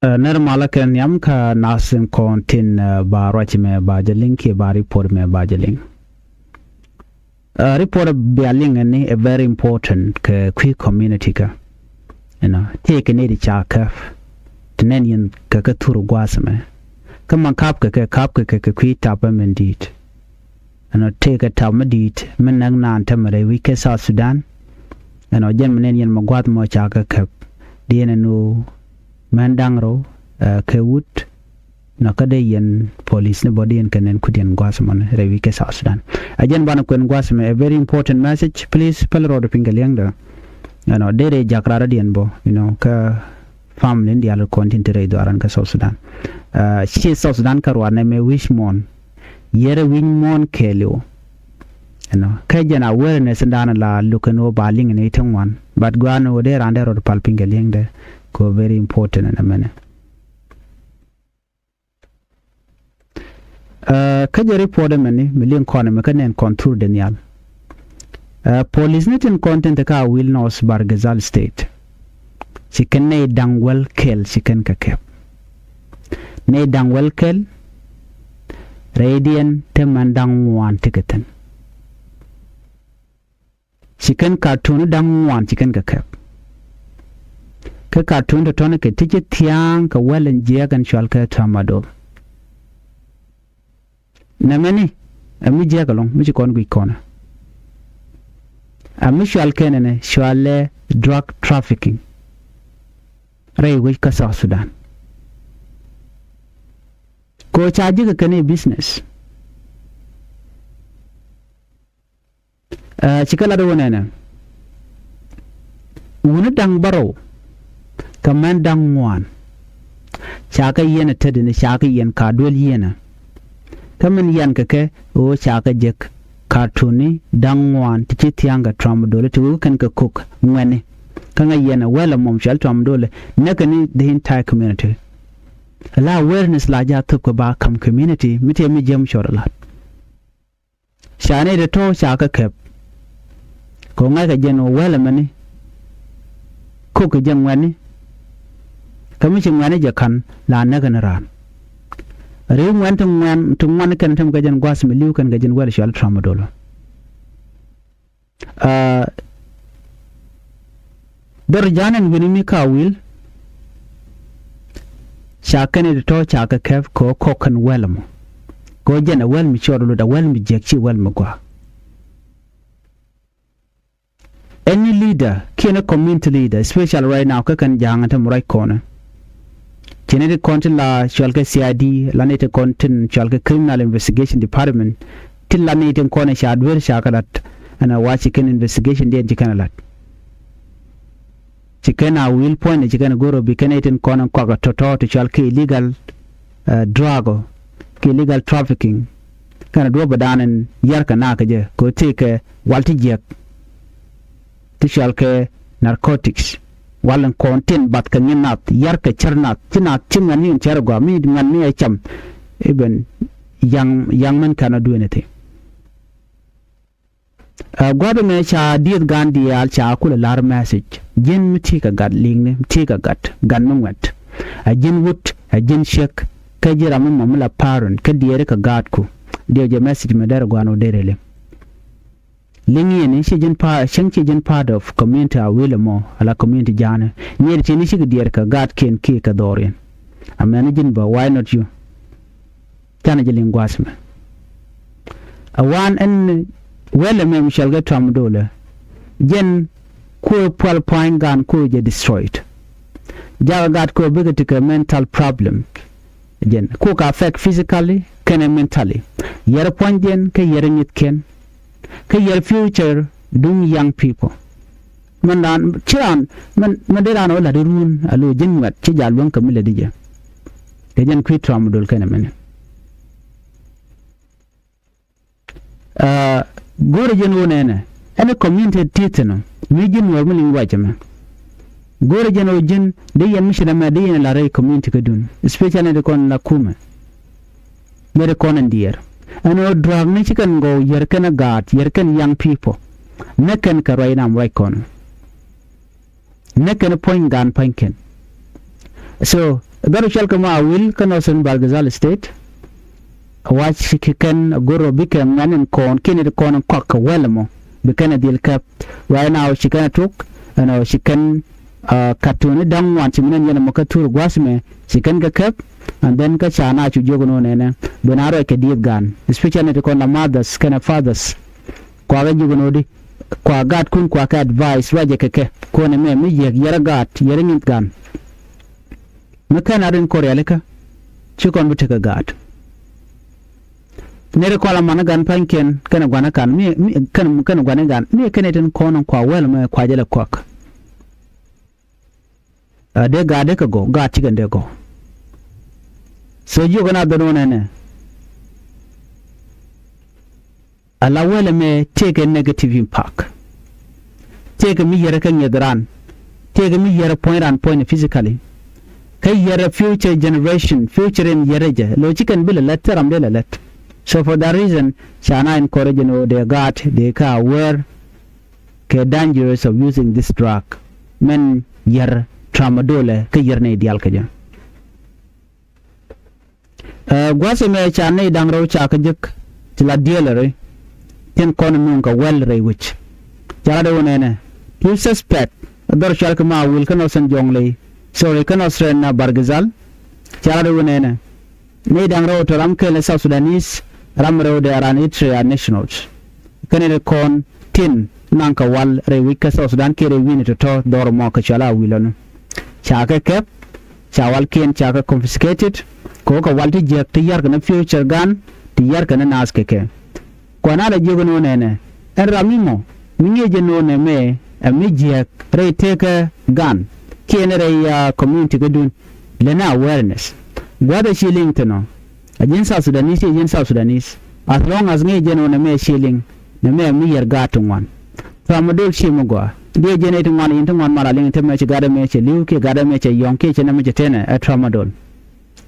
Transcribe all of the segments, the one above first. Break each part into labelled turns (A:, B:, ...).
A: Normal ken yam ka nasin kontin ba roch me ba jaling ki ba report me ba jaling. Report bialing ni a very important ke quick community ka. Take ne di chaka tenen yin ka ka turu gwasame. Kaman kap ka kwi tapa mendit. Take a tap medit men nang nan tamare we ke South Sudan. Jen menen yin magwat mo chaka kap. Dien no mandangro ke wut na kada yen police ne body en kanen kudien gwasman rewi ke South Sudan ajen bana kwen gwasme a very important message please pelro de pingaliang da dere jakra dien bo ka family india lo content re do aran ka South Sudan shi South Sudan karwa ne me wish mon yere win mon kelio ka jena awareness ndana la lukano baling ne tangwan but gwano de rande ro palpingaliang de ko very important in a minute. Kaja report many million corner mechanic contour denial. Police net in content ka will knows Bargazal state. She can nay dang well kill she can kakep. Nay dang well kill radiant temandang one ticketin. She can cartoon dang one chicken kakep. Ka cartoon to tonic a ticket tiang ka well and jag and shalka tamado. Namani, a mi jagalong, which con we corner. A mutual cannon, shale drug trafficking. Ray which ka South Sudan. Go charge a cane business. Chicala do one. Unadang barrow. Commandang one. Chaka yen a ted in the shaka yen cardwell yena. Come in yan kake o chaka jek cartoony dang one tichitianga tramadole to can cook mwene. Kanga yena well a mom shall tramadole nekani the entire community. Allow awareness laja tukaba come community miti mi jem short a lot. Shane the to chaka kep. Konga jen well a money. Cook a jen wani. Commission manager kan la naganaran. Ring went to one can tam gajan guas miliu can gajan well shall tramadolo. Berjan and Winimika will Shakan the to chaka kev ko cock and wellamo. Go jen a well me sure a well me jekchi well magua. Any leader, kina community leader, especially right now, kakan jang at right corner. Genetic content la shalka CID, la native content shalka criminal investigation department, till la native corner shadwell shakalat, and a watch chicken investigation there chicanalat. Chicken a will point a chicken go to be Canadian corner quagga toto to shalka illegal drug, illegal trafficking. Can a drop down and yarkanaka go take a walti jack to shalka narcotics. Walang content but can not yarka chernat chinat chingani and chergo me ngani cham even young men cannot do anything. Government cha dear Gandhi al cha kula lar message jen mitika gad ling tika gat gan wet a jen wood a jen shek kajira mamula parent kadiere ka gad ku dear message me der guano derele. Lingi ni jen pa shengchi jen part of community a wilamo ala community jana nyeri chini shi dier ka god ken ki ka dorian a managing ba why not you tana jelin gwasme a one and well mem shall get from dollar jen ko pal point gun ko je destroyed jaga god ko big mental problem jen ko ka affect physically can mentally yer point jen ke yer nit ken your future dung young people. Mandan chiran manderan ola run alu jinwat chijal won kamila dije. Kajan quit tramadol kana men. Gore jen wonene any community titano we jin war mulin wajama. Gore jen o jin de yan mishina ma de yan la ray community kadun especially the kon la kuma. Mere kon dear. And our drug ni chicken go yerken a god yerken young people necken ka right am right corner necken a point gun pinken so daru shal kama will kana sun Bargazal state watch kikan goro bikan manin kon kini kon kwak welmo bikana dil kap right now shikana tuk ana shikan katuni dan wanci minan yana makatur gwasme shikan ga kap and then ka chana chu jogono nene benaro ke diet gan especially to kon mothers kana fathers kwa ga jogono di kwa gat kun kwa ka advice waje keke ko ne me mi yara gat yara ngint gan makana rin koryaleka chikon butaka gat nere kola mana gan panken kana gwana kan mi kana gwana gan mi kana tin konon kwa wel me kwa jela kwak de ga de ka go ga tigan de go so you gonna do ne ala wel me take a negative impact take mi yara kan yadran take mi yara point physically kai yara future generation future in yaraja logican bil letter am de let. So for that reason, China encourage their guard, they are aware, ke dangerous of using this drug. Men yer tramadol ke yer ne ideal kaja. Gwase me China dangro chakajik tila dealer ten kon nunka well re which. Jara wonene. You suspect ador shalkama will kanosan jonglei. Sorry kanosren na Bargazal. Jara wonene. Ne dangro to ramkele South Sudanese. Ramro de aran itria nationals kanere kon tin nanka wal re wika South Sudan kere wini to dor mo ka chala wilon chaka kep chawal ken chaka confiscated ko ka walti jek ti yar kana future gan ti yar kana nas keke kona da jego no nene en ramimo minge je no ne me mi jek re take gan kene re community gadun lena awareness gwada shilling to Agin South Sudanese, as long as me on a mere shilling, the mere mere gatun one. From a dog shimugua, they generating one into one maraling to match gather match a luke, gather match a young kitchen and a tenor at tramadol.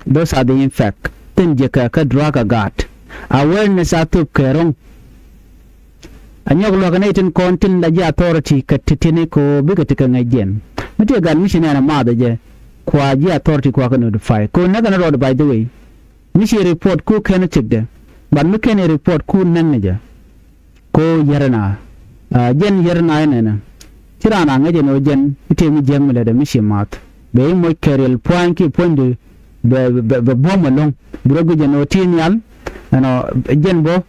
A: Those are the in fact, then jeka drug a gat. Awareness are to kerong. And you're loganating content the authority katitinico bigotican again. But you got mission and a mother, je, qua authority quack notify. Go never road by the way. Mishi report ku kena chekde but mi kene report ku nanneja ko yarana jen yarana nena tirana ngaje no jen ite mi jemmele de mishi mat be mo kerel point ki point de be bomalong brogu jeno tinial ano jen bo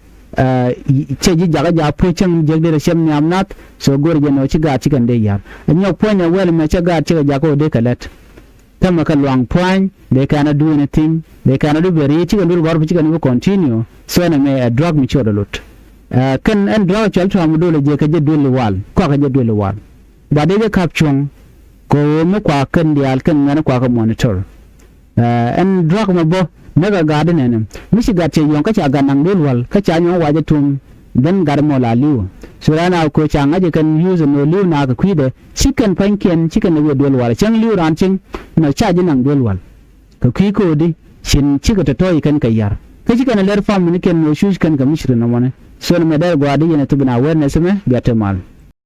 A: cheji jaga ja pochang jegde shem nyamnat so gor jeno chiga chikande yar anyo point wel me chiga jako de kalet Tamaka long point, they cannot do anything, they cannot do very chicken will go chicken will continue. So a drug mature a lot. Can and draw child to Amadula Jaka do the wall, Quaka do the wall. But they capture go Mukwakan the Alkan Manaquaka monitor. And drug mabo, never garden and him. Missy got a young Kachagan will wall, Kachan water tomb, then Garamola Liu. So now coach you can use a no liu na quide, chicken pankin, chicken will do wall, chang liu ranching, no charging and do wall. Kiko di, shin chicken to toy can kayar. Kachikan a letter farm, and can no shoes can commission no money. So, my dad, guardian to be awareness, better mal.